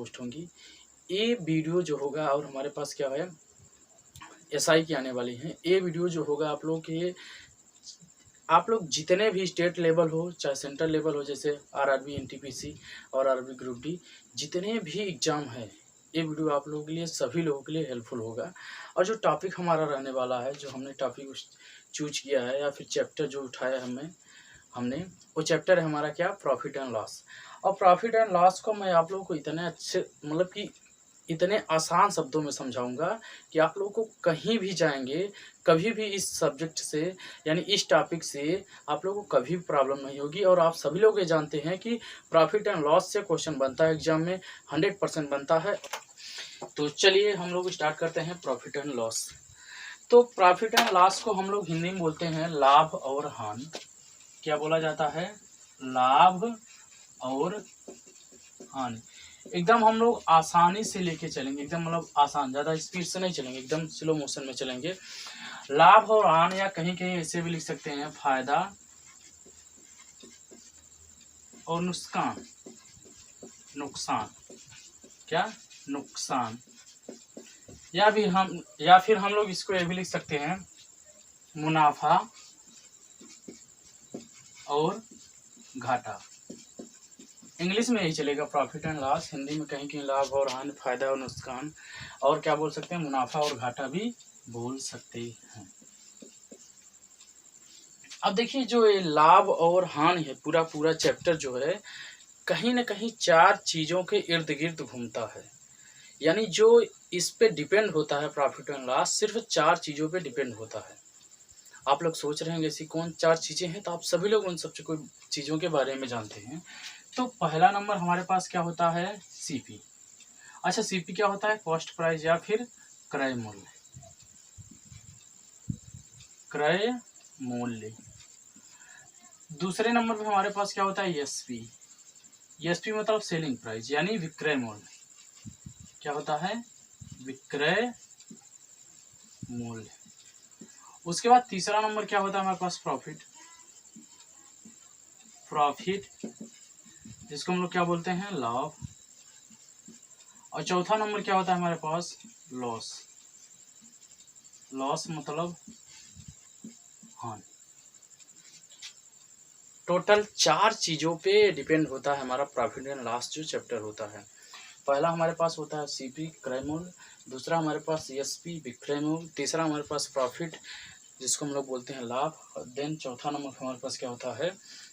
Post होंगी। ये video जो होगा और हमारे पास क्या है एसआई की आने वाली हैं। ये वीडियो जो होगा आप लोग के आप लोग जितने भी स्टेट लेवल हो चाहे सेंट्रल लेवल हो, जैसे आरआरबी, एनटीपीसी और आरआरबी ग्रुप डी, जितने भी एग्ज़ाम है ये वीडियो आप लोगों के लिए सभी लोगों के लिए हेल्पफुल होगा। और जो टॉपिक हमारा रहने वाला है, जो हमने टॉपिक चूज किया है या फिर चैप्टर जो उठाया हमने वो चैप्टर है हमारा क्या, प्रॉफिट एंड लॉस। और प्रॉफिट एंड लॉस को मैं आप लोगों को इतने अच्छे मतलब कि इतने आसान शब्दों में समझाऊंगा कि आप लोगों को कहीं भी जाएंगे कभी भी इस सब्जेक्ट से यानी इस टॉपिक से आप लोगों को कभी प्रॉब्लम नहीं होगी। और आप सभी लोग ये जानते हैं कि प्रॉफिट एंड लॉस से क्वेश्चन बनता है एग्जाम में, 100% बनता है। तो चलिए हम लोग स्टार्ट करते हैं प्रॉफिट एंड लॉस। तो प्रॉफिट एंड लॉस को हम लोग हिंदी में बोलते हैं लाभ और हानि। क्या बोला जाता है, लाभ और हानि। एकदम हम लोग आसानी से लेके चलेंगे, एकदम मतलब आसान, ज़्यादा स्पीड से नहीं चलेंगे, एकदम स्लो मोशन में चलेंगे। लाभ और हानि, या कहीं कहीं ऐसे भी लिख सकते हैं फायदा और नुकसान, क्या, नुकसान। या फिर हम लोग इसको ये भी लिख सकते हैं मुनाफा और घाटा। इंग्लिश में यही चलेगा प्रॉफिट एंड लॉस, हिंदी में कहीं कहीं लाभ और हानि, फायदा और नुकसान, और क्या बोल सकते हैं, मुनाफा और घाटा भी बोल सकते हैं। अब देखिए जो ये लाभ और हानि है, पूरा चैप्टर जो है कहीं ना कहीं 4 चीज़ों के इर्द गिर्द घूमता है। यानी जो इस पे डिपेंड होता है प्रॉफिट एंड लॉस, सिर्फ 4 चीज़ों पे डिपेंड होता है। आप लोग सोच रहे हैं ऐसी कौन 4 चीज़ें हैं, तो आप सभी लोग उन सब चीज़ों के बारे में जानते हैं। तो पहला नंबर हमारे पास क्या होता है, सीपी। अच्छा, सीपी क्या होता है, कॉस्ट प्राइस या फिर क्रय मूल्य, क्रय मूल्य। दूसरे नंबर पे हमारे पास क्या होता है, एसपी। एसपी मतलब सेलिंग प्राइस यानी विक्रय मूल्य। क्या होता है, विक्रय मूल्य। उसके बाद तीसरा नंबर क्या होता है हमारे पास, प्रॉफिट, जिसको हम लोग क्या बोलते हैं, लाभ। और चौथा नंबर क्या होता है हमारे पास, लॉस, मतलब हानि। टोटल 4 चीज़ों पे डिपेंड होता है हमारा प्रॉफिट एंड लॉस जो चैप्टर होता है। पहला हमारे पास होता है सीपी, क्रय मूल्य। दूसरा हमारे पास एसपी, विक्रय मूल्य। तीसरा हमारे पास प्रॉफिट, जिसको हम लोग बोलते हैं लाभ। देन चौथा नंबर हमारे पास क्या होता है,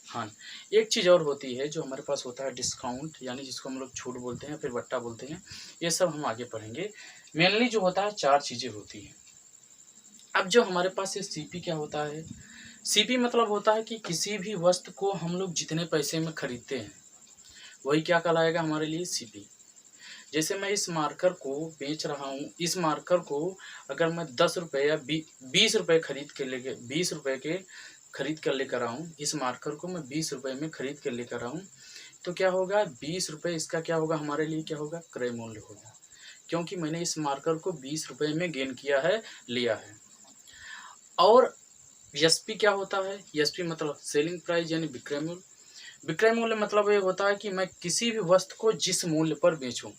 हानि। एक चीज़ और होती है जो हमारे पास होता है डिस्काउंट, यानी जिसको हम लोग छूट बोलते हैं, फिर बट्टा बोलते हैं। ये सब हम आगे पढ़ेंगे। मेनली जो होता है 4 चीज़ें होती हैं। अब जो हमारे पास ये सीपी क्या होता है, सीपी मतलब होता है कि किसी भी वस्तु को हम लोग जितने पैसे में खरीदते हैं वही क्या कहलाएगा हमारे लिए, सीपी। जैसे मैं इस मार्कर को बेच रहा हूँ, इस मार्कर को अगर मैं 10 रुपये या 20 रुपये खरीद के लेके 20 रुपये के खरीद कर लेकर आऊँ, इस मार्कर को मैं 20 रुपये में खरीद कर लेकर आऊँ, तो क्या होगा, 20 रुपये इसका क्या होगा हमारे लिए, क्या होगा, क्रय मूल्य होगा, क्योंकि मैंने इस मार्कर को 20 रुपये में गेन किया है, लिया है। और एसपी क्या होता है, एसपी मतलब सेलिंग प्राइस यानी विक्रय मूल्य। विक्रय मूल्य मतलब ये होता है कि मैं किसी भी वस्तु को जिस मूल्य पर बेचूं,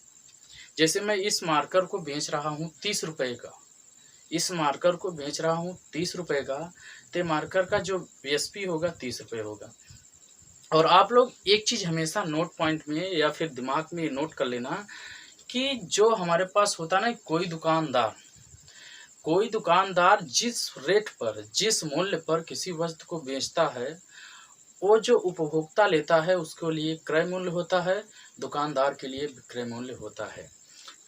जैसे मैं इस मार्कर को बेच रहा हूँ 30 रुपये का, इस मार्कर को बेच रहा हूँ 30 रुपये का, तो मार्कर का जो एसपी होगा 30 रुपये होगा। और आप लोग एक चीज़ हमेशा नोट पॉइंट में या फिर दिमाग में नोट कर लेना कि जो हमारे पास होता ना, कोई दुकानदार जिस रेट पर, जिस मूल्य पर किसी वस्तु को बेचता है, वो जो उपभोक्ता लेता है उसके लिए क्रय मूल्य होता है, दुकानदार के लिए विक्रय मूल्य होता है।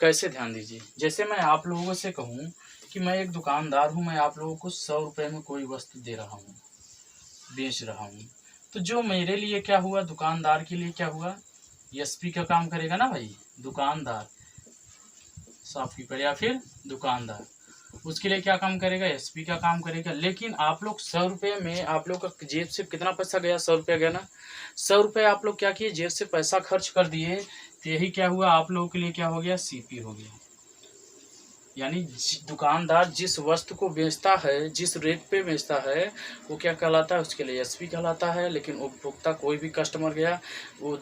कैसे, ध्यान दीजिए। जैसे मैं आप लोगों से कहूँ कि मैं एक दुकानदार हूँ, मैं आप लोगों को 100 रुपये में कोई वस्तु दे रहा हूँ, बेच रहा हूँ, तो जो मेरे लिए क्या हुआ, दुकानदार के लिए क्या हुआ, एसपी का काम करेगा ना भाई, दुकानदार, शॉपकीपर या फिर दुकानदार, उसके लिए क्या काम करेगा, एसपी का काम करेगा। लेकिन आप लोग 100 रुपये में आप लोग का जेब से कितना पैसा गया, 100 रुपया गया ना, 100 रुपये आप लोग क्या किए, जेब से पैसा खर्च कर दिए, तो यही क्या हुआ, आप लोगों के लिए क्या हो गया, सीपी हो गया। यानी दुकानदार जिस वस्तु को बेचता है, जिस रेट पे बेचता है, वो क्या कहलाता है, उसके लिए एसपी कहलाता है। लेकिन उपभोक्ता कोई भी कस्टमर गया, वो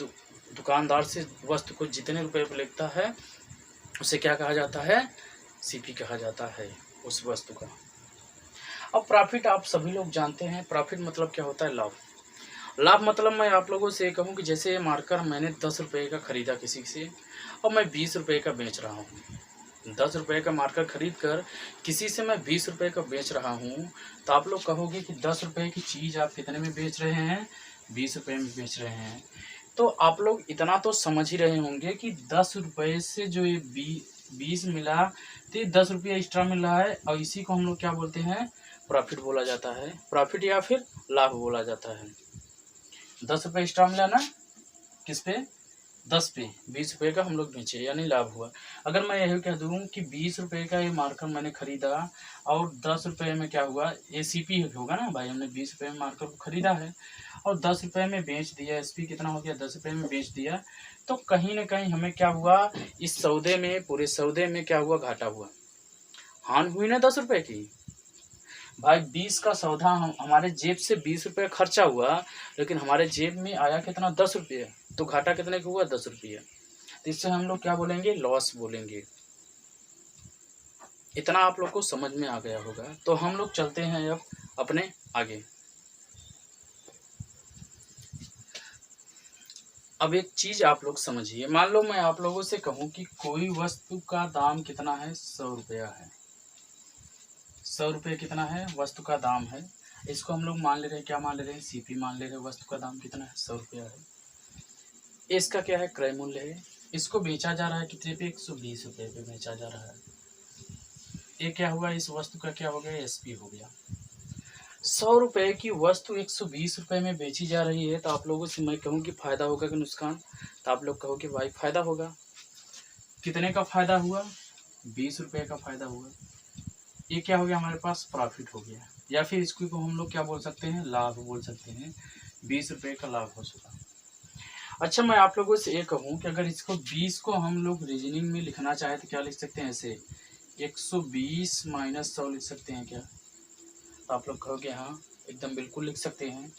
दुकानदार से वस्तु को जितने रुपए पर लेता है उसे क्या कहा जाता है, सीपी कहा जाता है उस वस्तु का। अब प्रॉफिट आप सभी लोग जानते हैं, प्रॉफिट मतलब क्या होता है, लाभ। लाभ मतलब मैं आप लोगों से कहूँ कि जैसे ये मार्कर मैंने 10 रुपये का ख़रीदा किसी से और मैं 20 रुपये का बेच रहा हूँ। 10 रुपये का मार्कर ख़रीद कर किसी से मैं 20 रुपये का बेच रहा हूँ, तो आप लोग कहोगे कि 10 रुपये की चीज़ आप कितने में बेच रहे हैं, 20 रुपये में बेच रहे हैं। तो आप लोग इतना तो समझ ही रहे होंगे कि 10 रुपये से जो ये 20 मिला तो ये 10 रुपये एक्स्ट्रा मिल रहा है, और इसी को हम लोग क्या बोलते हैं, प्रॉफिट बोला जाता है, प्रॉफिट या फिर लाभ बोला जाता है। 10 रुपये एक्स्ट्रा मिला ना, किस पे, 10 पे, 20 रुपये का हम लोग बेचे यानी लाभ हुआ। अगर मैं यही कह दूँ कि 20 रुपये का ये मार्कर मैंने खरीदा और 10 रुपये में क्या हुआ, एसीपी होगा ना भाई, हमने 20 रुपये में मार्कर को खरीदा है और 10 रुपये में बेच दिया, एसपी कितना हो गया, 10 रुपये में बेच दिया, तो कहीं ना कहीं हमें क्या हुआ, इस सौदे में, पूरे सौदे में क्या हुआ, घाटा हुआ, हानि हुई ना 10 रुपये की। भाई 20 का सौदा हमारे जेब से 20 रुपये खर्चा हुआ, लेकिन हमारे जेब में आया कितना, 10 रुपये, तो घाटा कितने का हुआ, 10 रुपये। तो इससे हम लोग क्या बोलेंगे, लॉस बोलेंगे। इतना आप लोग को समझ में आ गया होगा। तो हम लोग चलते हैं अब अपने आगे। अब एक चीज आप लोग समझिए, मान लो मैं आप लोगों से कहूं कि कोई वस्तु का दाम कितना है, 100 रुपया है। 100 रुपये कितना है, वस्तु का दाम है। इसको हम लोग मान ले रहे हैं, क्या मान ले रहे हैं, सीपी मान ले रहे हैं। वस्तु का दाम कितना है, 100 रुपया है। इसका क्या है, क्रय मूल्य है। इसको बेचा जा रहा है कितने पे, 120 रुपये पे बेचा जा रहा है। ये क्या हुआ, इस वस्तु का क्या हो गया, एसपी हो गया। 100 रुपये की वस्तु 120 रुपये में बेची जा रही है, तो आप लोगों से मैं कहूँ कि फायदा होगा कि नुकसान, तो आप लोग कहो कि भाई फायदा होगा। कितने का फायदा हुआ, 20 रुपये का फायदा हुआ। ये क्या हो गया, हमारे पास प्रॉफिट हो गया, या फिर इसको हम लोग क्या बोल सकते हैं, लाभ बोल सकते हैं। 20 रुपये का लाभ हो चुका। अच्छा, मैं आप लोगों से ये कहूँ कि अगर इसको 20 को हम लोग रीजनिंग में लिखना चाहे तो क्या लिख सकते हैं, ऐसे 120 माइनस 100 लिख सकते हैं क्या, तो आप लोग कहोगे हाँ एकदम बिल्कुल लिख सकते हैं।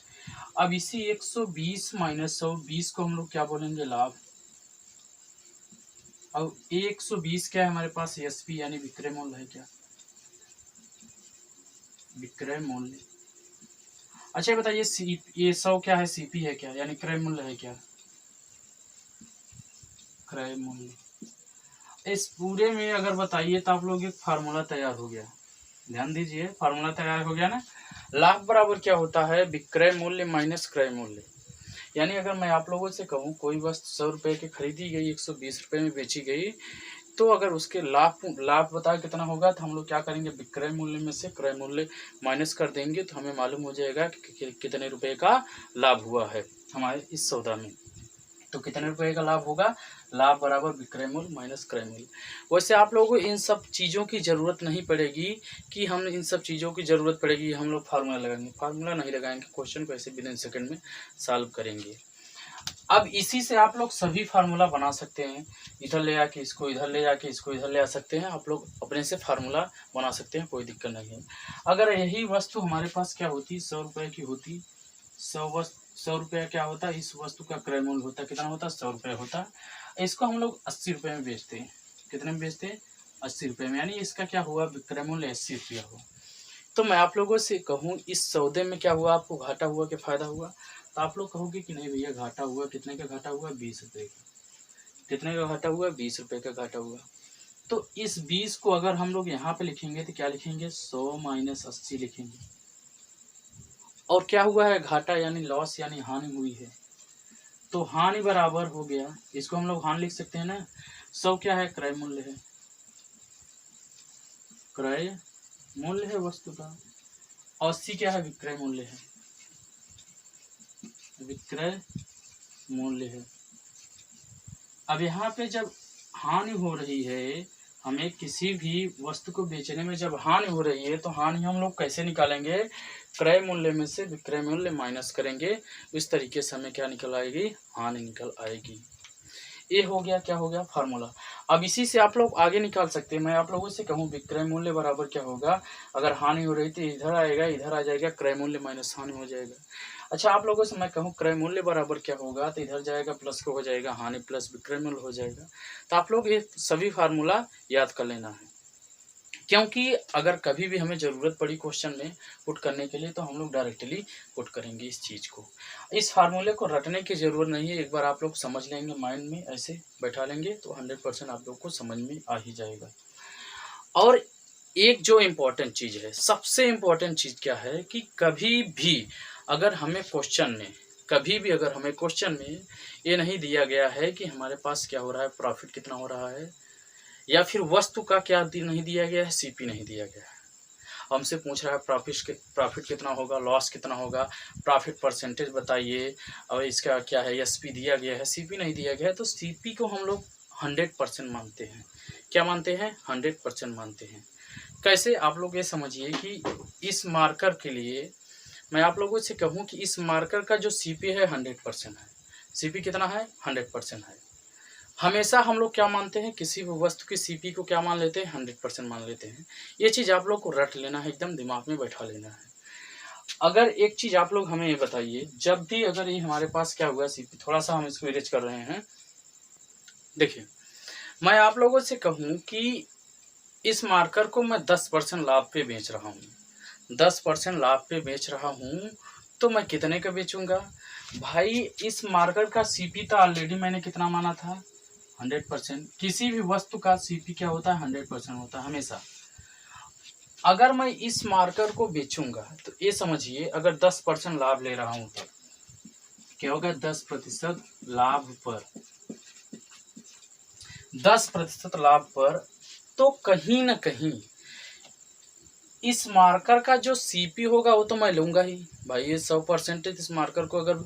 अब इसी 120 माइनस 100, 20 को हम लोग क्या बोलेंगे, लाभ। अब 120 क्या है हमारे पास, एसपी यानी विक्रय मूल्य है क्या, विक्रय मूल्य। अच्छा बताइए, ये 100 क्या है, सीपी है क्या, यानी क्रय मूल्य है क्या, क्रय मूल्य। इस पूरे में अगर बताइए तो आप लोग एक फार्मूला तैयार हो गया, ध्यान दीजिए, फार्मूला तैयार हो गया ना। लाभ बराबर क्या होता है, विक्रय मूल्य माइनस क्रय मूल्य। यानी अगर मैं आप लोगों से कहूँ कोई वस्तु 100 रुपये की खरीदी गई, 120 रुपये में बेची गई, तो अगर उसके लाभ बताए कितना होगा, तो हम लोग क्या करेंगे, विक्रय मूल्य में से क्रय मूल्य माइनस कर देंगे, तो हमें मालूम हो जाएगा कि कितने रुपए का लाभ हुआ है हमारे इस सौदा में। तो कितने रुपए का लाभ होगा, लाभ बराबर विक्रय मूल्य माइनस क्रय मूल्य। वैसे आप लोगों को इन सब चीज़ों की ज़रूरत नहीं पड़ेगी कि हम इन सब चीज़ों की ज़रूरत पड़ेगी हम लोग फार्मूला लगाएंगे, फार्मूला नहीं लगाएंगे, क्वेश्चन को ऐसे विदिन सेकंड में सॉल्व करेंगे। अब इसी से आप लोग सभी फार्मूला बना सकते हैं, इधर ले आके इसको इधर ले जाके इसको इधर ले आ सकते हैं, आप लोग अपने से फार्मूला बना सकते हैं, कोई दिक्कत नहीं है। अगर यही वस्तु हमारे पास क्या होती, 100 रुपये की होती, 100 रुपये क्या होता है, इस वस्तु का क्रय मूल्य होता कितना होता, 100 रुपये होता। इसको हम लोग 80 रुपये में बेचते हैं, कितने में बेचते हैं, 80 रुपये में, यानी इसका क्या हुआ, विक्रय मूल्य 80 रुपया हुआ। तो मैं आप लोगों से कहूँ इस सौदे में क्या हुआ, आपको घाटा हुआ कि फायदा हुआ, तो आप लोग कहोगे कि नहीं भैया घाटा हुआ। कितने का घाटा हुआ, 20 रुपये का। कितने का घाटा हुआ, 20 रुपये का घाटा हुआ। तो इस 20 को अगर हम लोग यहाँ पे लिखेंगे तो क्या लिखेंगे, 100 माइनस 80 लिखेंगे। और क्या हुआ है, घाटा यानी लॉस यानी हानि हुई है, तो हानि बराबर हो गया, इसको हम लोग हानि लिख सकते हैं ना। 100 क्या है, क्रय मूल्य है, क्रय मूल्य है वस्तु का। 80 क्या है, विक्रय मूल्य है, विक्रय मूल्य है। अब यहाँ पे जब हानि हो रही है, हमें किसी भी वस्तु को बेचने में जब हानि हो रही है, तो हानि हम लोग कैसे निकालेंगे, क्रय मूल्य में से विक्रय मूल्य माइनस करेंगे। इस तरीके से हमें क्या निकल आएगी, हानि निकल आएगी। ये हो गया, क्या हो गया, फार्मूला। अब इसी से आप लोग आगे निकाल सकते हैं। मैं आप लोगों से कहूँ विक्रय मूल्य बराबर क्या होगा, अगर हानि हो रही थी इधर आएगा, इधर आ जाएगा, क्रय मूल्य माइनस हानि हो जाएगा। अच्छा, आप लोगों से मैं कहूँ क्रय मूल्य बराबर क्या होगा, तो इधर जाएगा प्लस को हो जाएगा हानि प्लस विक्रय मूल्य हो जाएगा। तो आप लोग ये सभी फार्मूला याद कर लेना है, क्योंकि अगर कभी भी हमें ज़रूरत पड़ी क्वेश्चन में पुट करने के लिए तो हम लोग डायरेक्टली पुट करेंगे इस चीज़ को। इस फार्मूले को रटने की ज़रूरत नहीं है, एक बार आप लोग समझ लेंगे, माइंड में ऐसे बैठा लेंगे तो 100% आप लोग को समझ में आ ही जाएगा। और एक जो इम्पोर्टेंट चीज़ है, सबसे इम्पोर्टेंट चीज़ क्या है कि कभी भी अगर हमें क्वेश्चन में ये नहीं दिया गया है कि हमारे पास क्या हो रहा है, प्रॉफिट कितना हो रहा है, या फिर वस्तु का क्या नहीं दिया गया है, सीपी नहीं दिया गया है, हमसे पूछ रहा है प्रॉफिट कितना होगा, लॉस कितना होगा, प्रॉफिट परसेंटेज बताइए, और इसका क्या है, एसपी दिया गया है, सीपी नहीं दिया गया है, तो सीपी को हम लोग 100% मानते हैं। क्या मानते हैं? 100% मानते हैं। कैसे? आप लोग ये समझिए कि इस मार्कर के लिए मैं आप लोगों से कहूँ कि इस मार्कर का जो सीपी है 100% है। सीपी कितना है? 100% है। हमेशा हम लोग क्या मानते हैं, किसी भी वस्तु की सीपी को क्या मान लेते हैं? 100% मान लेते हैं। ये चीज़ आप लोग को रट लेना है, एकदम दिमाग में बैठा लेना है। अगर एक चीज़ आप लोग हमें ये बताइए, जब भी अगर ये हमारे पास क्या हुआ सीपी, थोड़ा सा हम इसको इरेज कर रहे हैं। देखिए, मैं आप लोगों से कहूँ कि इस मार्कर को मैं 10% लाभ पे बेच रहा हूँ, 10% लाभ पे बेच रहा हूँ, तो मैं कितने का बेचूंगा भाई? इस मार्कर का सीपी तो ऑलरेडी मैंने कितना माना था? 100%। किसी भी वस्तु का सीपी क्या होता है? 100% होता है हमेशा। अगर मैं इस मार्कर को बेचूंगा तो ये समझिए, अगर 10% लाभ ले रहा हूं तो क्या होगा? 10% लाभ पर, 10% लाभ पर, तो कहीं ना कहीं इस मार्कर का जो सीपी होगा वो तो मैं लूंगा ही भाई। ये 100% इस मार्कर को अगर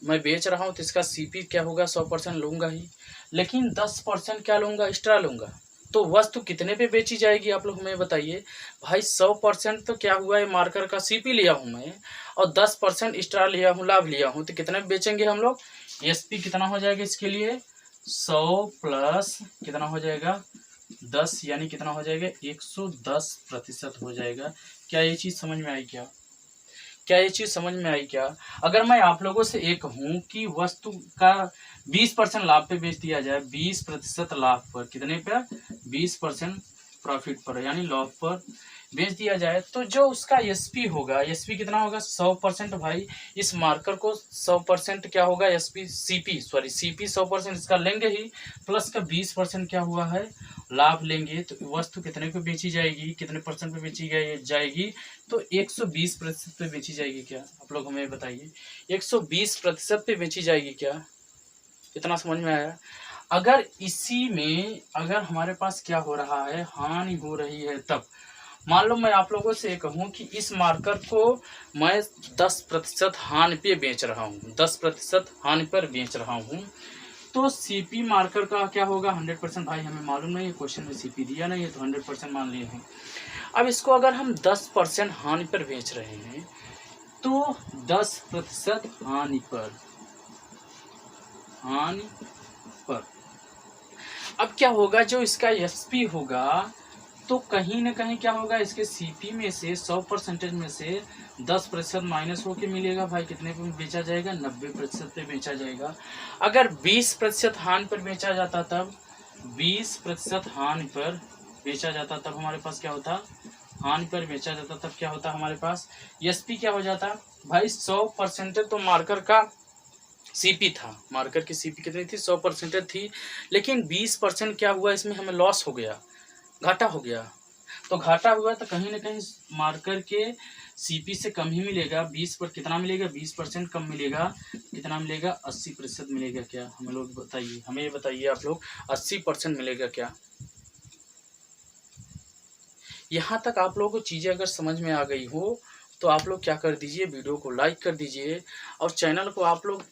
मैं बेच रहा हूँ तो इसका सीपी क्या होगा? 100% लूंगा ही, लेकिन 10% क्या लूंगा? एक्स्ट्रा लूंगा। तो वस्तु कितने पे बेची जाएगी आप लोग हमें बताइए भाई? 100% तो क्या हुआ है, मार्कर का सीपी लिया हूँ मैं, और 10% एक्स्ट्रा लिया हूँ, लाभ लिया हूँ, तो कितने बेचेंगे हम लोग? एसपी कितना हो जाएगा इसके लिए? 100 प्लस कितना हो जाएगा? 10, यानी कितना हो जाएगा? 110% हो जाएगा। क्या ये चीज़ समझ में आई क्या? क्या ये चीज़ समझ में आई क्या? अगर मैं आप लोगों से एक कहूँ कि वस्तु का 20% लाभ पे बेच दिया जाए, 20% लाभ पर, कितने पर? 20% प्रॉफिट पर, यानी लाभ पर बेच दिया जाए, तो जो उसका एसपी होगा, एसपी कितना होगा? 100% भाई। इस मार्कर को 100% क्या होगा? एसपी, सीपी, सॉरी सीपी 100% इसका लेंगे ही, प्लस का 20% क्या हुआ है? लाभ लेंगे, तो वस्तु कितने पे बेची जाएगी, कितने परसेंट पे बेची जाएगी? तो 120% पे बेची जाएगी। क्या आप लोग हमें बताइए? 120% पे बेची जाएगी क्या? इतना समझ में आया? अगर इसी में अगर हमारे पास क्या हो रहा है, हानि हो रही है, तब मान लो मैं आप लोगों से कहूँ कि इस मार्कर को मैं 10% हानि पे बेच रहा हूँ, 10% हानि पर बेच रहा हूँ, तो सीपी मार्कर का क्या होगा? 100%। भाई हमें मालूम नहीं है, क्वेश्चन में सीपी दिया नहीं है, तो 100% मान लिए हैं। अब इसको अगर हम 10% हानि पर बेच रहे हैं, तो 10% हानि पर, अब क्या होगा? जो इसका एसपी होगा, तो कहीं ना कहीं क्या होगा? इसके सीपी में से 100% में से 10% माइनस होके मिलेगा भाई। कितने पे बेचा जाएगा? 90% पे बेचा जाएगा। अगर 20% हानि पर बेचा जाता, तब 20% हानि पर बेचा जाता, तब हमारे पास क्या होता? हानि पर बेचा जाता, तब क्या होता हमारे पास? एसपी क्या हो जाता भाई? 100% तो मार्कर का सीपी था, मार्कर की सीपी कितनी थी? 100% थी, लेकिन 20% क्या हुआ? इसमें हमें लॉस हो गया, घाटा हो गया। तो घाटा हुआ तो कहीं ना कहीं मार्कर के सीपी से कम ही मिलेगा। 20 पर कितना मिलेगा? 20% कम मिलेगा। कितना मिलेगा? 80% मिलेगा। क्या हमें लोग बताइए, हमें ये बताइए आप लोग, 80% मिलेगा क्या? यहाँ तक आप लोगों को चीज़ें अगर समझ में आ गई हो तो आप लोग क्या कर दीजिए, वीडियो को लाइक कर दीजिए, और चैनल को आप लोग,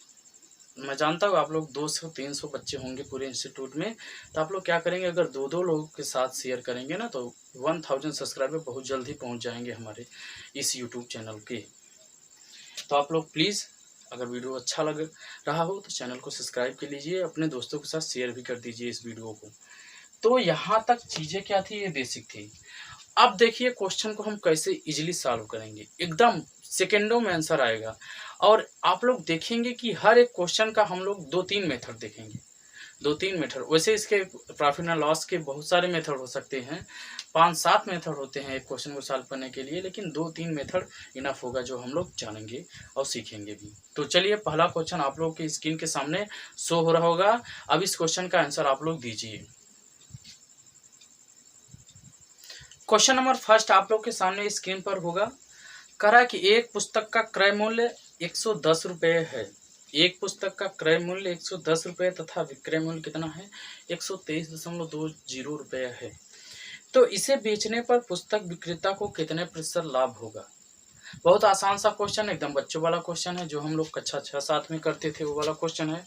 मैं जानता हूँ आप लोग 200-300 बच्चे होंगे पूरे इंस्टीट्यूट में, तो आप लोग क्या करेंगे, अगर 2-2 लोगों के साथ शेयर करेंगे ना, तो 1000 सब्सक्राइबर बहुत जल्द ही पहुँच जाएंगे हमारे इस यूट्यूब चैनल के। तो आप लोग प्लीज़ अगर वीडियो अच्छा लग रहा हो तो चैनल को सब्सक्राइब कर लीजिए, अपने दोस्तों के साथ शेयर भी कर दीजिए इस वीडियो को। तो यहाँ तक चीज़ें क्या थी, ये बेसिक थी। अब देखिए क्वेश्चन को हम कैसे इजीली सॉल्व करेंगे, एकदम सेकेंडों में आंसर आएगा। और आप लोग देखेंगे कि हर एक क्वेश्चन का हम लोग 2-3 मेथड देखेंगे, 2-3 मेथड। वैसे इसके प्रॉफिट एंड लॉस के बहुत सारे मेथड हो सकते हैं, 5-7 मेथड होते हैं एक क्वेश्चन को सॉल्व करने के लिए, लेकिन 2-3 मेथड इनफ होगा जो हम लोग जानेंगे और सीखेंगे भी। तो चलिए पहला क्वेश्चन आप लोग की स्क्रीन के सामने शो हो रहा होगा। अब इस क्वेश्चन का आंसर आप लोग दीजिए। क्वेश्चन नंबर फर्स्ट आप लोग के सामने स्क्रीन पर होगा। कह रहा है कि एक पुस्तक का क्रय मूल्य 110 रुपये है। एक पुस्तक का क्रय मूल्य 110 रुपये तथा विक्रय मूल्य कितना है, 123.20 रुपये है। तो इसे बेचने पर पुस्तक विक्रेता को कितने प्रतिशत लाभ होगा। बहुत आसान सा क्वेश्चन, एकदम बच्चों वाला क्वेश्चन है, जो हम लोग कक्षा 6-7 में करते थे वो वाला क्वेश्चन है।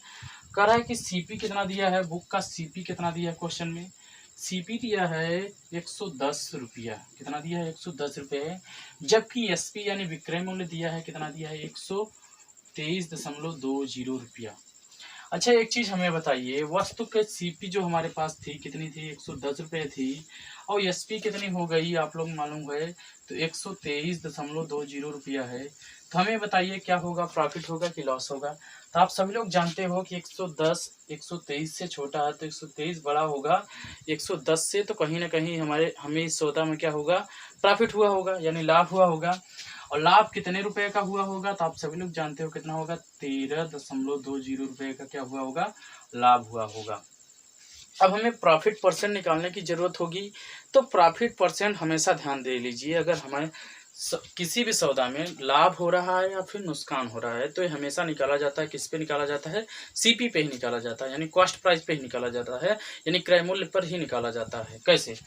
कह रहा है कि सीपी कितना दिया है, बुक का सीपी कितना दिया है क्वेश्चन में। सीपी दिया है 110 रुपया, कितना दिया है 110 रुपये, जबकि एसपी यानी विक्रय मूल्य दिया है कितना दिया है 123.20 रुपया। अच्छा एक चीज़ हमें बताइए, वस्तु के सीपी जो हमारे पास थी कितनी थी, 110 रुपये थी, और एसपी कितनी हो गई आप लोग मालूम है तो 123.20 रुपया है। तो हमें बताइए क्या होगा, प्रॉफिट होगा कि लॉस होगा। तो आप सभी लोग जानते हो कि 110 123 से छोटा है तो 123 बड़ा होगा 110 से, तो कहीं ना कहीं हमें इस सौदा में क्या होगा, प्रॉफिट हुआ होगा यानी लाभ हुआ होगा। और लाभ कितने रुपए का हुआ होगा, तो आप सभी लोग जानते हो कितना होगा, 13.20 रुपये का क्या हुआ होगा, लाभ हुआ होगा। अब हमें प्रॉफिट परसेंट निकालने की जरूरत होगी। तो प्रॉफिट परसेंट हमेशा ध्यान दे लीजिए, अगर हमें किसी भी सौदा में लाभ हो रहा है या फिर नुकसान हो रहा है तो ये हमेशा निकाला जाता है, किस पे निकाला जाता है, सीपी पे ही निकाला जाता है, यानी कॉस्ट प्राइस पे ही निकाला जाता है, यानी क्रय मूल्य पर ही निकाला जाता है। कैसे,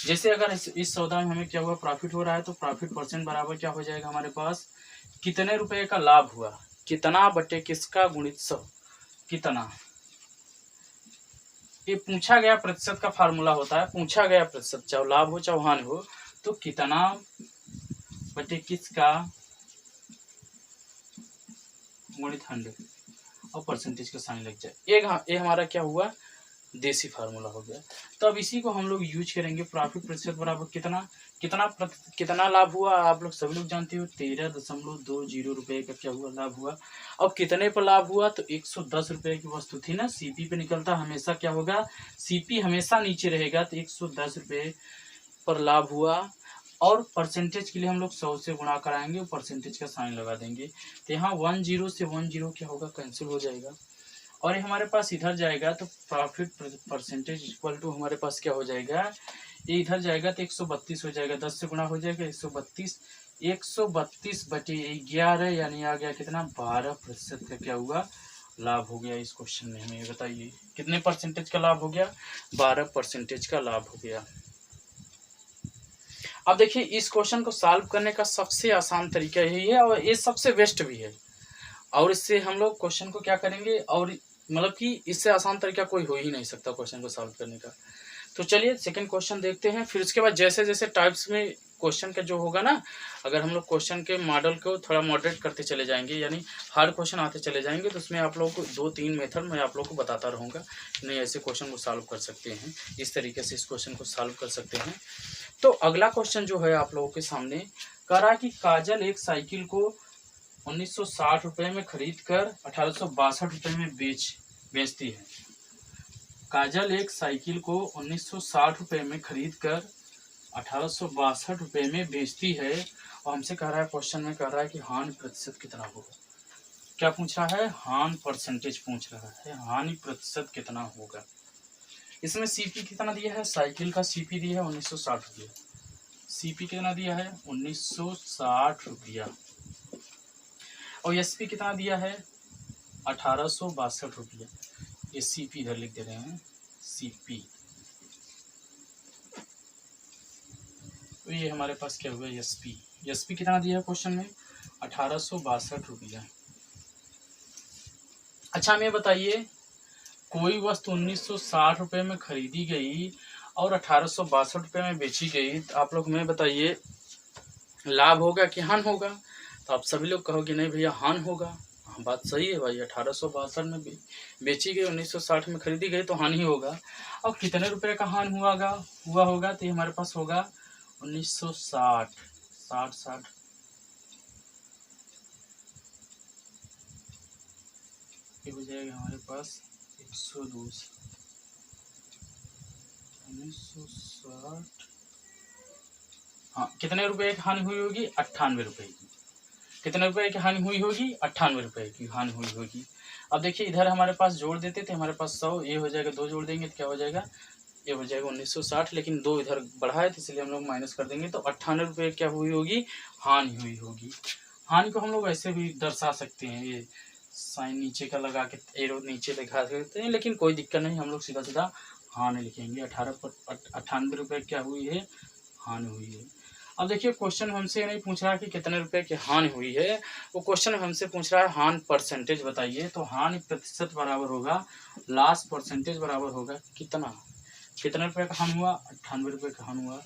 जैसे अगर इस सौदा में हमें क्या हुआ, प्रॉफिट हो रहा है, तो प्रॉफिट परसेंट बराबर क्या हो जाएगा हमारे पास, कितने रुपए का लाभ हुआ, कितना बटे किसका गुणित 100, कितना। ये पूछा गया प्रतिशत का फार्मूला होता है, पूछा गया प्रतिशत, चाहे लाभ हो चाहे हानि हो, तो कितना बटे किसका गुणित 100 और परसेंटेज का साइन लग जाए। ये हमारा क्या हुआ, देसी फार्मूला हो गया। तो अब इसी को हम लोग यूज करेंगे, प्रॉफिट प्रतिशत बराबर कितना लाभ हुआ, आप लोग सभी लोग जानते हो 13.20 रुपये का क्या हुआ, लाभ हुआ। और कितने पर लाभ हुआ, तो 110 रुपये की वस्तु थी ना, सीपी पे निकलता हमेशा क्या होगा, सीपी हमेशा नीचे रहेगा, तो 110 रुपये पर लाभ हुआ। और परसेंटेज के लिए हम लोग 100 से गुणा कराएंगे, परसेंटेज का साइन लगा देंगे, तो यहाँ 10 से 10 क्या होगा, कैंसिल हो जाएगा। और ये हमारे पास इधर जाएगा तो प्रॉफिट परसेंटेज इक्वल टू हमारे पास क्या हो जाएगा, ये इधर जाएगा तो 132 हो जाएगा, 10 से गुणा हो जाएगा 132, 132 बटे 11 यानी आ गया कितना, 12% का क्या हुआ, लाभ हो गया। इस क्वेश्चन में हमें बताइए कितने परसेंटेज का लाभ हो गया, 12% का लाभ हो गया। अब देखिए इस क्वेश्चन को सॉल्व करने का सबसे आसान तरीका यही है और ये सबसे बेस्ट भी है। और इससे हम लोग क्वेश्चन को क्या करेंगे, और मतलब कि इससे आसान तरीका कोई हो ही नहीं सकता क्वेश्चन को सॉल्व करने का। तो चलिए सेकंड क्वेश्चन देखते हैं, फिर उसके बाद जैसे जैसे टाइप्स में क्वेश्चन का जो होगा ना, अगर हम लोग क्वेश्चन के मॉडल को थोड़ा मॉडरेट करते चले जाएंगे, यानी हार्ड क्वेश्चन आते चले जाएंगे, तो उसमें आप लोगों को 2-3 मेथड मैं आप लोग को बताता रहूँगा, नहीं ऐसे क्वेश्चन को सॉल्व कर सकते हैं, इस तरीके से इस क्वेश्चन को सॉल्व कर सकते हैं। तो अगला क्वेश्चन जो है आप लोगों के सामने कह रहा है कि काजल एक साइकिल को 1960 रुपये में खरीद कर 1862 रुपये में बेचती है। काजल एक साइकिल को 1960 रुपये में खरीद कर 1862 रुपये में बेचती है, और हमसे कह रहा है, क्वेश्चन में कह रहा है कि हानि प्रतिशत कितना होगा। क्या पूछ रहा है, हानि परसेंटेज पूछ रहा है, हानि प्रतिशत कितना होगा। इसमें सीपी कितना दिया है, साइकिल का सीपी दिया है 1960 रुपया, सीपी कितना दिया है 1960 रुपया, और एसपी कितना दिया है 1862 रुपया। ये सीपी इधर लिख दे रहे हैं, सीपी। तो ये हमारे पास क्या हुआ, एसपी। एसपी कितना दिया है क्वेश्चन में, 1862 रुपया। अच्छा हमें बताइए, कोई वस्तु 1960 रुपये में खरीदी गई और 1862 रुपये में बेची गई, तो आप लोग हमें बताइए लाभ होगा कि हानि होगा। तो आप सभी लोग कहोगे नहीं भैया हानि होगा, बात सही है भाई, 1862 में बेची गई, 1960 में खरीदी गई, तो हानि होगा। अब कितने रुपए का हानि हुआ होगा, तो ये हमारे पास होगा 1960, 60 ये हो जाएगा हमारे पास 102, 1960। हाँ, कितने रुपए की हानि हुई होगी, 98 रुपए की। कितने रुपए की हानि हुई होगी, 98 रुपए की हानि हुई होगी। अब देखिए इधर हमारे पास जोड़ देते थे, हमारे पास 100, ये हो जाएगा, 2 जोड़ देंगे तो क्या हो जाएगा, ये हो जाएगा 1960, लेकिन 2 इधर बढ़ा है तो इसलिए हम लोग माइनस कर देंगे, तो 98 रुपये क्या हुई होगी, हानि हुई होगी। हानि को हम लोग ऐसे भी दर्शा सकते हैं, ये साइन नीचे का लगा के एरो नीचे दिखा सकते हैं, लेकिन कोई दिक्कत नहीं, हम लोग सीधा सीधा हानि लिखेंगे। 98 रुपये क्या हुई है, हानि हुई है। अब देखिए क्वेश्चन हमसे नहीं पूछ रहा कि कितने रुपए की हानि हुई है, वो क्वेश्चन हमसे पूछ रहा है हानि परसेंटेज बताइए। तो हानि प्रतिशत बराबर होगा लॉस परसेंटेज बराबर होगा कितना, कितने रुपए का हानि हुआ, 98 रुपये का हानि हुआ।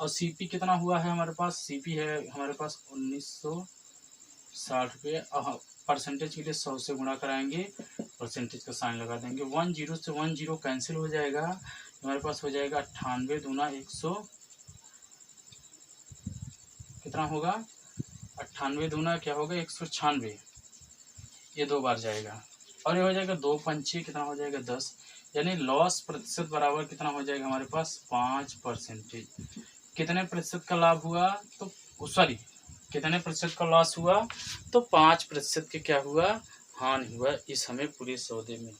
और सीपी कितना हुआ है हमारे पास, सीपी है हमारे पास 1960 रुपये। परसेंटेज के लिए 100 से गुणा कराएंगे, परसेंटेज का साइन लगा देंगे, 10 से 10 कैंसिल हो जाएगा, हमारे पास हो जाएगा 98 दूना 100, कितना होगा, 98 दूना क्या होगा, 196, ये 2 बार जाएगा, और ये हो जाएगा 2 पंचे कितना हो जाएगा 10, यानी लॉस प्रतिशत बराबर कितना हो जाएगा हमारे पास 5%। कितने प्रतिशत का लाभ हुआ, तो सॉरी कितने प्रतिशत का लॉस हुआ, तो 5% के क्या हुआ, हानि हुआ इस हमें पूरे सौदे में।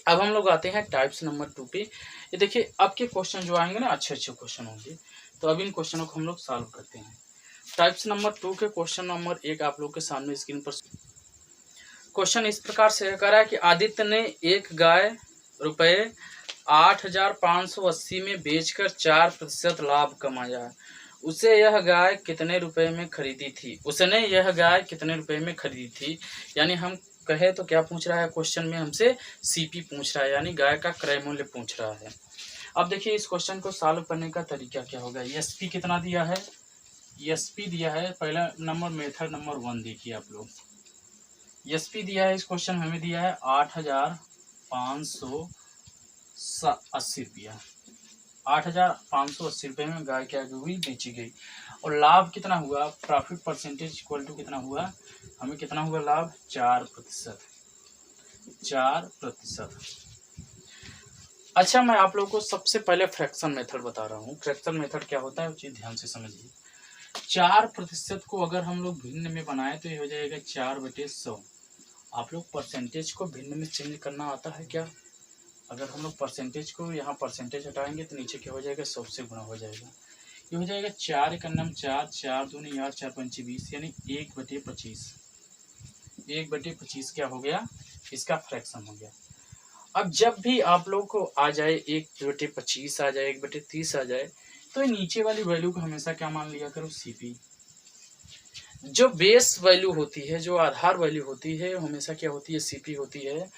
अब हम लोग आते हैं टाइप्स नंबर 2 पे। ये देखिए आपके क्वेश्चन जो आएंगे ना, अच्छे क्वेश्चन होंगे, तो अब इन क्वेश्चनों को हम लोग सॉल्व करते हैं। टाइप्स नंबर 2 के क्वेश्चन नंबर 1 आप लोग के सामने स्क्रीन पर क्वेश्चन इस प्रकार से कह रहा है कि आदित्य ने एक गाय रुपए 8,580 में बेचकर 4% लाभ कमाया। उसे यह गाय कितने रुपए में खरीदी थी, उसने यह गाय कितने रुपए में खरीदी थी। यानी हम कहे तो क्या पूछ रहा है क्वेश्चन में, हमसे सीपी पूछ रहा है, यानी गाय का क्रय मूल्य पूछ रहा है। अब देखिए इस क्वेश्चन को सॉल्व करने का तरीका क्या होगा। एसपी कितना दिया है, एसपी दिया है, पहला नंबर मेथड नंबर 1 देखिए आप लोग, एसपी दिया है, इस क्वेश्चन हमें दिया है 8,580 रुपया, 8,580 रुपये में गाय क्या हुई, बेची गई। और लाभ कितना हुआ, प्रॉफिट परसेंटेज इक्वल टू कितना हुआ, हमें कितना हुआ लाभ, 4%, 4%। अच्छा मैं आप लोगों को सबसे पहले फ्रैक्शन मेथड बता रहा हूँ। फ्रैक्शन मेथड क्या होता है वो चीज़ ध्यान से समझिए। 4% को अगर हम लोग भिन्न में बनाए तो ये हो जाएगा 4/100। आप लोग परसेंटेज को भिन्न में चेंज करना आता है क्या, अगर हम लोग परसेंटेज को यहाँ परसेंटेज हटाएंगे तो नीचे क्या हो जाएगा, 100 से गुणा हो जाएगा, ये हो जाएगा 4 का नाम 4, 4 दूनी 8, 4 पंचे 20, यानी 1/25, 1/25 क्या हो गया, इसका फ्रैक्शन हो गया। अब जब भी आप लोग को आ जाए 1/25 आ जाए, 1/30 आ जाए, तो नीचे वाली वैल्यू को हमेशा क्या मान लिया करो, सीपी। जो बेस वैल्यू होती है, जो आधार वैल्यू होती है, हमेशा क्या होती है, सीपी होती है।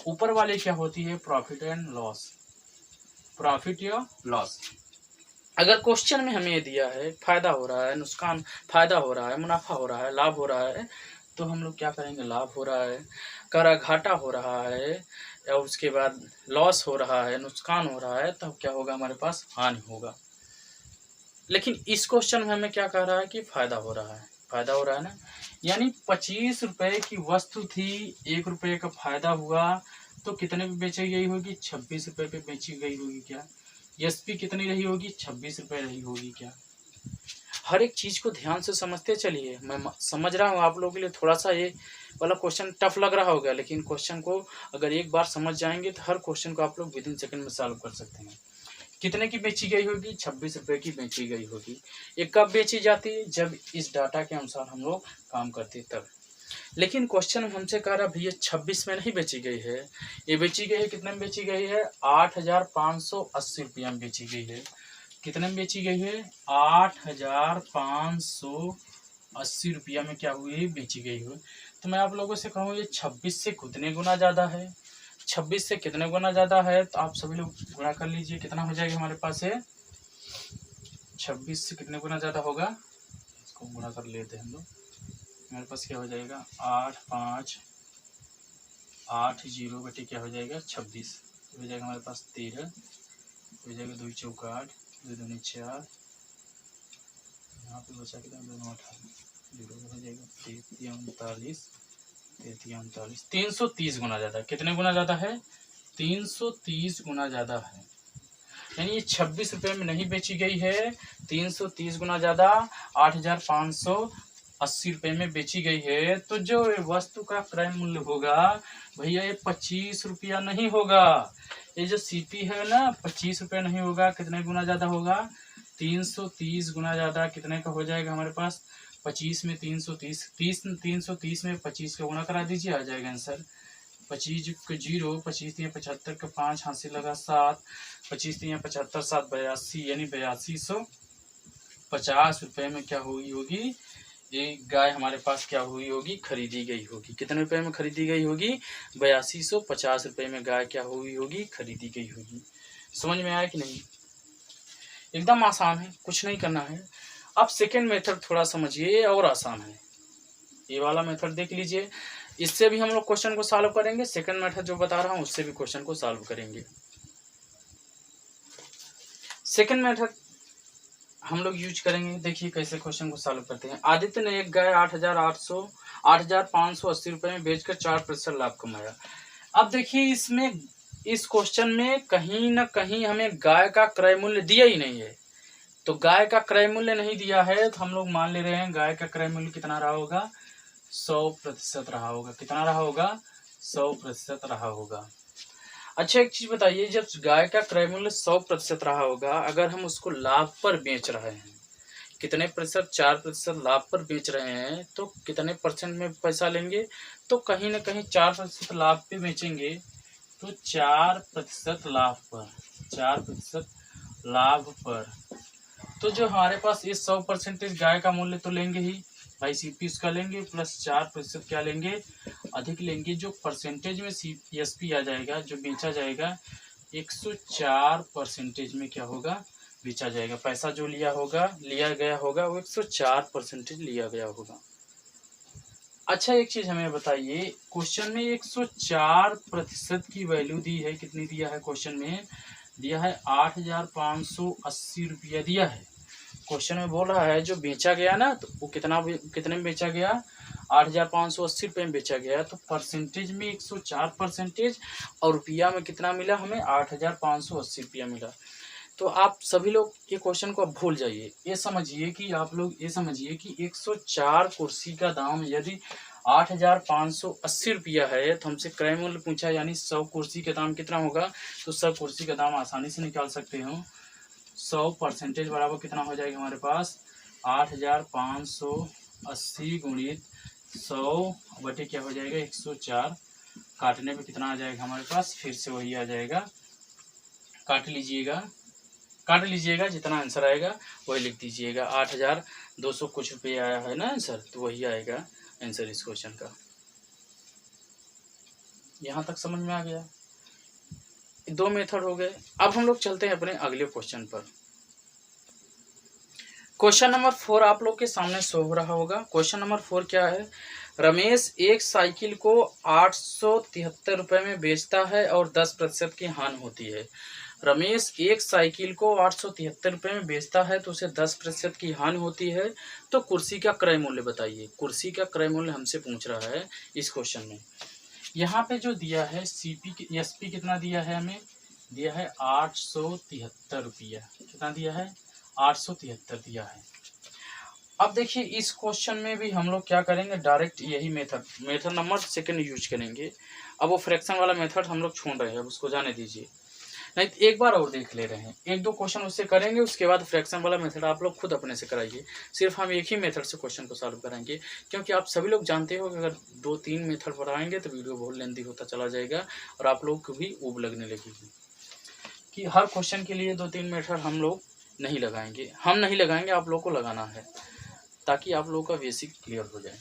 ऊपर वाले क्या होती है, प्रॉफिट एंड लॉस, प्रॉफिट या लॉस। अगर क्वेश्चन में हमें दिया है फायदा हो रहा है, नुकसान, फायदा हो रहा है, मुनाफा हो रहा है, लाभ हो रहा है, तो हम लोग क्या करेंगे, लाभ हो रहा है, करा घाटा हो रहा है, और उसके बाद लॉस हो रहा है, नुकसान हो रहा है, तब क्या होगा, हमारे पास हानि होगा। लेकिन इस क्वेश्चन में हमें क्या कह रहा है कि फायदा हो रहा है, फायदा हो रहा है ना, यानी 25 रुपए की वस्तु थी, 1 रुपये का फायदा हुआ, तो कितने पे बेची गई होगी, 26 रुपये पे बेची गई होगी क्या। एसपी कितनी रही होगी, 26 रुपये रही होगी क्या। हर एक चीज को ध्यान से समझते चलिए। मैं समझ रहा हूँ आप लोगों के लिए थोड़ा सा ये वाला क्वेश्चन टफ लग रहा होगा, लेकिन क्वेश्चन को अगर एक बार समझ जाएंगे तो हर क्वेश्चन को आप लोग विदिन सेकंड में सॉल्व कर सकते हैं। कितने की बेची गई होगी, 26 रुपये की बेची गई होगी। ये कब बेची जाती है, जब इस डाटा के अनुसार हम लोग काम करते तब। लेकिन क्वेश्चन हमसे कह रहा भैया 26 में नहीं बेची गई है, ये बेची गई है, कितने में बेची गई है, 8,580 रुपया में बेची गई है। कितने में बेची गई है, 8,580 रुपया में क्या हुई, बेची गई हुई। तो मैं आप लोगों से कहूँ ये 26 से कितने गुना ज़्यादा है, 26 से कितने गुना ज़्यादा है, तो आप सभी लोग गुणा कर लीजिए, कितना हो जाएगा हमारे पास है, 26 से कितने गुना ज़्यादा होगा, इसको गुणा कर लेते हैं हम लोग, हमारे पास क्या हो जाएगा 8 5 8 0 बटे क्या हो जाएगा 26 हो जाएगा हमारे पास 13 हो जाएगा 2 चौका 8 2 दूनी 4 यहाँ पे बचा कितना 2 9 18 जीरो हो जाएगा 33 39 330 गुना ज़्यादा। कितने गुना ज़्यादा है 330 गुना ज़्यादा है, यानी ये 26 रुपये में नहीं बेची गई है, 330 गुना ज़्यादा 8,580 रुपये में बेची गई है। तो जो वस्तु का क्रय मूल्य होगा भैया ये 25 रुपया नहीं होगा, ये जो सीपी है ना 25 रुपये नहीं होगा, कितने गुना ज़्यादा होगा 330 गुना ज़्यादा। कितने का हो जाएगा हमारे पास 25 में 330 330 में 25 का गुना करा दीजिए, आ जाएगा आंसर 25 को 0 25 दिए 75 का 5 हाथ से लगा 7 25 दिए 75 7 82 यानी 8250 रुपये में क्या हुई होगी ये गाय हमारे पास क्या हुई होगी खरीदी गई होगी। कितने रुपए में खरीदी गई होगी 8250 रुपये में गाय क्या हुई होगी खरीदी गई होगी। समझ में आया कि नहीं, एकदम आसान है, कुछ नहीं करना है। अब सेकेंड मेथड थोड़ा समझिए और आसान है, ये वाला मेथड देख लीजिए, इससे भी हम लोग क्वेश्चन को सॉल्व करेंगे। सेकंड मेथड जो बता रहा हूं उससे भी क्वेश्चन को सॉल्व करेंगे। सेकंड मेथड हम लोग यूज करेंगे, देखिए कैसे क्वेश्चन को सॉल्व करते हैं। आदित्य ने एक गाय 8,580 रुपए में बेचकर 4% लाभ कमाया। अब देखिए इसमें इस क्वेश्चन में कहीं ना कहीं हमें गाय का क्रय मूल्य दिया ही नहीं है, तो गाय का क्रय मूल्य नहीं दिया है तो हम लोग मान ले रहे हैं गाय का क्रय मूल्य कितना रहा होगा 100% रहा होगा। कितना रहा होगा 100% रहा होगा। अच्छा एक चीज बताइए, जब गाय का क्रय मूल्य 100% रहा होगा, अगर हम उसको लाभ पर बेच रहे हैं, कितने प्रतिशत 4% लाभ पर बेच रहे हैं, तो कितने परसेंट में पैसा लेंगे, तो कहीं ना कहीं 4% लाभ पे बेचेंगे, तो 4% लाभ पर 4% लाभ पर, तो जो हमारे पास ये 100% गाय का मूल्य तो लेंगे ही भाई, सीपी उसका लेंगे प्लस 4% क्या लेंगे अधिक लेंगे, जो परसेंटेज में सीपीएसपी आ जाएगा, जो बेचा जाएगा 104% में क्या होगा बेचा जाएगा। पैसा जो लिया गया होगा वो 104% लिया गया होगा। अच्छा एक चीज हमें बताइए, क्वेश्चन में 104% की वैल्यू दी है, कितनी दिया है क्वेश्चन में दिया है 8,580 रुपया दिया है। क्वेश्चन में बोल रहा है जो बेचा गया ना, तो वो कितने में बेचा गया 8,580 रुपये में बेचा गया, तो परसेंटेज में 104% और रुपया में कितना मिला हमें 8,580 रुपया मिला। तो आप सभी लोग ये क्वेश्चन को अब भूल जाइए, ये समझिए कि आप लोग ये समझिए कि 104 कुर्सी का दाम यदि 8,580 रुपया है, तो हमसे क्रय मूल्य पूछा यानी 100 कुर्सी का दाम कितना होगा, तो 100 कुर्सी का दाम आसानी से निकाल सकते हो। 100% बराबर कितना हो जाएगा हमारे पास 8,580 गुणित 100 बटे क्या हो जाएगा 104, काटने पे कितना आ जाएगा हमारे पास, फिर से वही आ जाएगा, काट लीजिएगा जितना आंसर आएगा वही लिख दीजिएगा। 8,200 कुछ रुपये आया है ना आंसर, तो वही आएगा आंसर इस क्वेश्चन का। यहाँ तक समझ में आ गया, दो मेथड हो गए। अब हम लोग चलते हैं अपने अगले क्वेश्चन पर। क्वेश्चन नंबर 4 आप लोग के सामने शो हो रहा होगा। क्वेश्चन नंबर 4 क्या है, रमेश एक साइकिल को 873 रुपये में बेचता है और 10% की हानि होती है। रमेश एक साइकिल को 873 रुपये में बेचता है तो उसे 10% की हानि होती है, तो कुर्सी का क्रय मूल्य बताइए। कुर्सी का क्रय मूल्य हमसे पूछ रहा है इस क्वेश्चन में। यहाँ पे जो दिया है सीपी एसपी कितना दिया है, हमें दिया है 873 रुपया, कितना दिया है 873 दिया है। अब देखिए इस क्वेश्चन में भी हम लोग क्या करेंगे, डायरेक्ट यही मेथड नंबर सेकंड यूज करेंगे। अब वो फ्रैक्शन वाला मेथड हम लोग छोड़ रहे हैं, अब उसको जाने दीजिए, नहीं तो एक बार और देख ले रहे हैं, एक दो क्वेश्चन उससे करेंगे, उसके बाद फ्रैक्शन वाला मेथड आप लोग खुद अपने से कराइए। सिर्फ हम एक ही मेथड से क्वेश्चन को सॉल्व कराएंगे, क्योंकि आप सभी लोग जानते हो कि अगर 2-3 मेथड पढ़ाएंगे तो वीडियो बहुत लेंथी होता चला जाएगा और आप लोग को भी ऊब लगने लगेगी कि हर क्वेश्चन के लिए 2-3 मेथड हम लोग नहीं लगाएंगे, आप लोग को लगाना है ताकि आप लोग का बेसिक क्लियर हो जाए।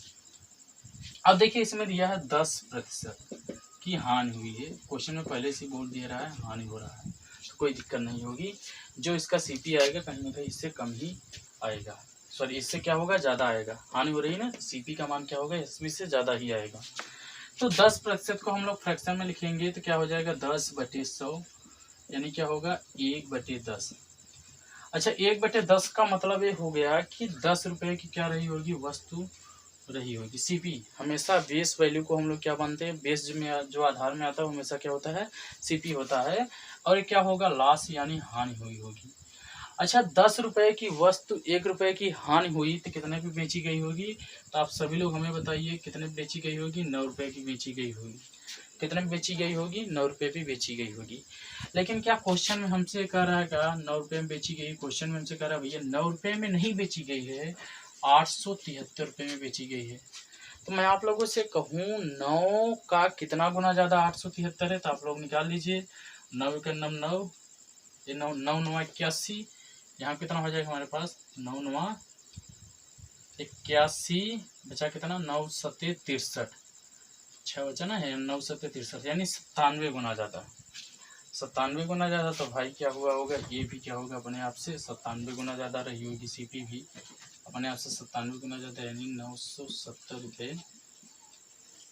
अब देखिए इसमें दिया है 10% की हानि हुई है, क्वेश्चन में पहले से बोल दिया रहा है हानि हो रहा है, तो कोई दिक्कत नहीं होगी। जो इसका सीपी आएगा कहीं ना कहीं इससे कम ही आएगा। सॉरी इससे क्या होगा, ज़्यादा आएगा, हानि हो रही है ना, तो सीपी का मान क्या होगा, एसपी से ज़्यादा ही आएगा। तो 10% को हम लोग फ्रैक्शन में लिखेंगे तो क्या हो जाएगा, 10/100, यानी क्या होगा 1/10। अच्छा 1/10 का मतलब ये हो गया कि 10 रुपये की क्या रही होगी, वस्तु रही होगी। सीपी हमेशा बेस वैल्यू को हम लोग क्या मानते हैं, बेस में जो आधार में आता है हमेशा क्या होता है, सीपी होता है। और ये क्या होगा, लॉस यानी हानि हुई होगी। अच्छा 10 रुपये की वस्तु 1 रुपये की हानि हुई तो कितने पे बेची गई होगी, तो आप सभी लोग हमें बताइए कितने पे बेची गई होगी, 9 रुपये की बेची गई होगी। कितने में बेची गई होगी, 9 रुपये पे बेची गई होगी। लेकिन क्या क्वेश्चन में हमसे कह रहा है क्या 9 रुपये में बेची गई, क्वेश्चन में हमसे कह रहा है भैया 9 रुपये में नहीं बेची गई है, 873 रुपये में बेची गई है। तो मैं आप लोगों से कहूँ 9 का कितना गुना ज़्यादा 873 है, तो आप लोग निकाल लीजिए। 9 का 9 9, ये 9 9 9 81, यहाँ कितना हो जाएगा हमारे पास, 9 9 81, बचा कितना 9 7 63, अच्छा बचा ना है 9 7 63, यानी 97 गुना ज़्यादा, 97 गुना ज़्यादा। तो भाई क्या हुआ होगा, ये भी क्या होगा अपने आप से 97 गुना ज़्यादा रही होगी, सीपी भी अपने आप से 97 गुना ज़्यादा, यानी 970 रुपये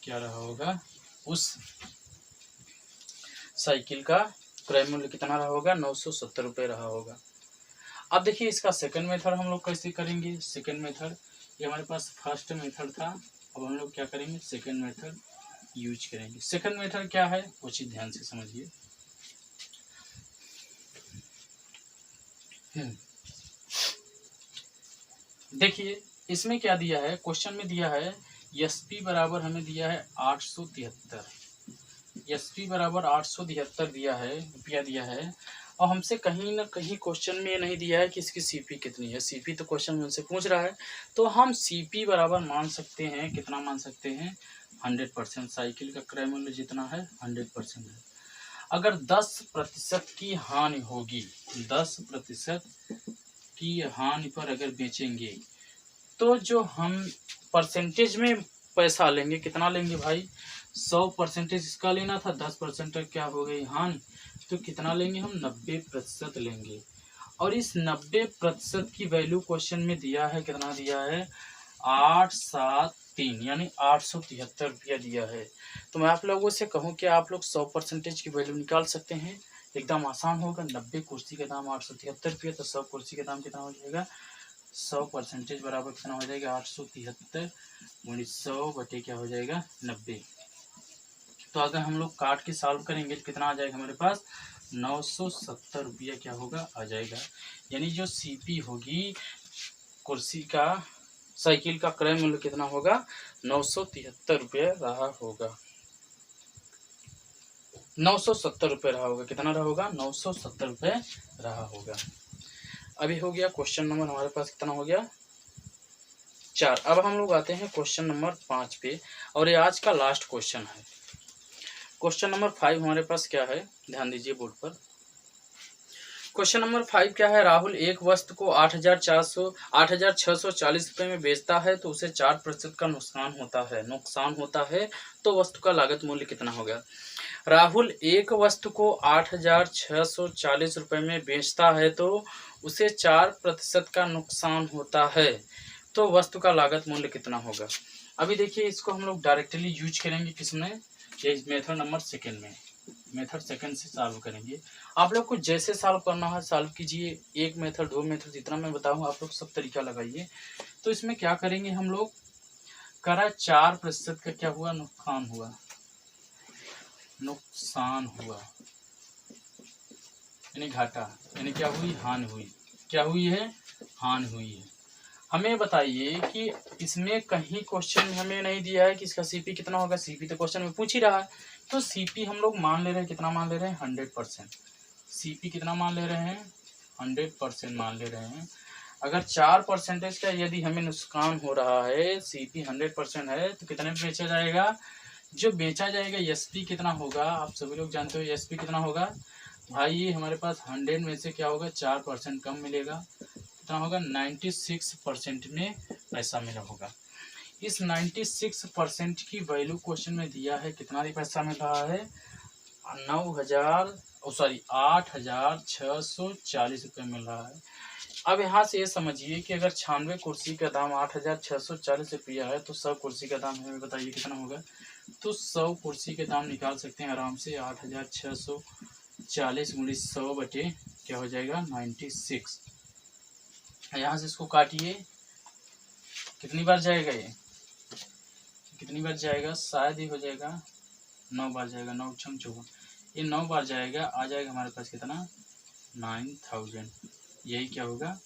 क्या रहा होगा, उस साइकिल का क्रय मूल्य कितना रहा होगा, 970 रुपये रहा होगा। अब देखिए इसका सेकंड मेथड हम लोग कैसे करेंगे। सेकंड मेथड, ये हमारे पास फर्स्ट मेथड था, अब हम लोग क्या करेंगे, सेकंड मेथड यूज करेंगे। सेकंड मेथड क्या है, कुछ ध्यान से समझिए। देखिए इसमें क्या दिया है, क्वेश्चन में दिया है एसपी बराबर हमें दिया है 873, एसपी बराबर 873 दिया है, रुपया दिया है। और हमसे कहीं ना कहीं क्वेश्चन में ये नहीं दिया है कि इसकी सीपी कितनी है। सीपी तो क्वेश्चन में हमसे पूछ रहा है, तो हम सीपी बराबर मान सकते हैं, कितना मान सकते हैं, 100%। साइकिल का क्रय मूल्य जितना है 100% है। अगर 10% की हानि होगी, 10% की हानि पर अगर बेचेंगे तो जो हम परसेंटेज में पैसा लेंगे, कितना लेंगे भाई, 100% इसका लेना था, 10% क्या हो गई हानि, तो कितना लेंगे हम, 90% लेंगे। और इस 90% की वैल्यू क्वेश्चन में दिया है, कितना दिया है, 873, यानी 873 रुपया दिया है। तो मैं आप लोगों से कहूँ कि आप लोग 100% की वैल्यू निकाल सकते हैं, एकदम आसान होगा। 90 कुर्सी का दाम 873 रुपया, तो 100 कुर्सी का दाम कितना हो जाएगा, 100% बराबर कितना हो जाएगा, 873 गुणित 100 बटे क्या हो जाएगा, 90। तो अगर हम लोग काट के सॉल्व करेंगे तो कितना आ जाएगा हमारे पास, 970 रुपया क्या होगा, आ जाएगा। यानी जो सीपी होगी कुर्सी का, साइकिल का क्रय मूल्य कितना होगा, 973 रुपये रहा होगा, 970 रुपये रहा होगा। कितना रहा होगा, 970 रुपये रहा होगा। अभी हो गया क्वेश्चन नंबर हमारे पास कितना हो गया, 4। अब हम लोग आते हैं क्वेश्चन नंबर 5 पे, और ये आज का लास्ट क्वेश्चन है। क्वेश्चन नंबर 5 हमारे पास क्या है, ध्यान दीजिए बोर्ड पर। क्वेश्चन नंबर 5 क्या है, राहुल एक वस्तु को 8,640 रुपये में बेचता है तो उसे 4% का नुकसान होता है, तो वस्तु का लागत मूल्य कितना होगा। राहुल एक वस्तु को 8,640 रुपये में बेचता है तो उसे 4% का नुकसान होता है, तो वस्तु का लागत मूल्य कितना होगा। अभी देखिए इसको हम लोग डायरेक्टली यूज करेंगे किसमें, ये मेथड नंबर सेकंड में, मेथड सेकंड से सॉल्व करेंगे। आप लोग को जैसे सॉल्व करना है सॉल्व कीजिए, एक मेथड 2 मेथड जितना मैं बताऊँ आप लोग सब तरीका लगाइए। तो इसमें क्या करेंगे हम लोग, करा 4% का क्या हुआ, नुकसान हुआ यानी घाटा, यानी क्या हुई, हानि हुई, क्या हुई है, हानि हुई है। हमें बताइए कि इसमें कहीं क्वेश्चन में हमें नहीं दिया है कि इसका सीपी कितना होगा, सीपी तो क्वेश्चन में पूछ ही रहा है। तो सीपी हम लोग मान ले रहे हैं, कितना मान ले रहे हैं, 100%। सीपी कितना मान ले रहे हैं, 100% मान ले रहे हैं। अगर 4% का यदि हमें नुकसान हो रहा है, सीपी 100% है, तो कितने में बेचा जाएगा, जो बेचा जाएगा एसपी कितना होगा, आप सभी लोग जानते हो एसपी कितना होगा भाई, ये हमारे पास 100 में से क्या होगा, 4% कम मिलेगा, कितना होगा, 96% में पैसा मिला होगा। इस 96% की वैल्यू क्वेश्चन में दिया है, कितना पैसा मिल रहा है, 8,640 रुपये मिल रहा है। अब यहाँ से ये समझिए कि अगर 96 कुर्सी का दाम 8,640 रुपया है तो 100 कुर्सी का दाम हमें बताइए कितना होगा। तो 100 कुर्सी के दाम निकाल सकते हैं आराम से। 8,640 गुणित 100 बटे क्या हो जाएगा 96। यहाँ से इसको काटिए, कितनी बार जाएगा ये, कितनी बार जाएगा, शायद ही हो जाएगा 9 बार जाएगा। 9 छम 54, ये 9 बार जाएगा, आ जाएगा हमारे पास कितना 9000। यही क्या होगा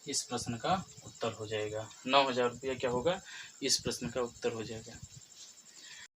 इस प्रश्न का उत्तर हो जाएगा। 9000 रुपया क्या होगा इस प्रश्न का उत्तर हो जाएगा।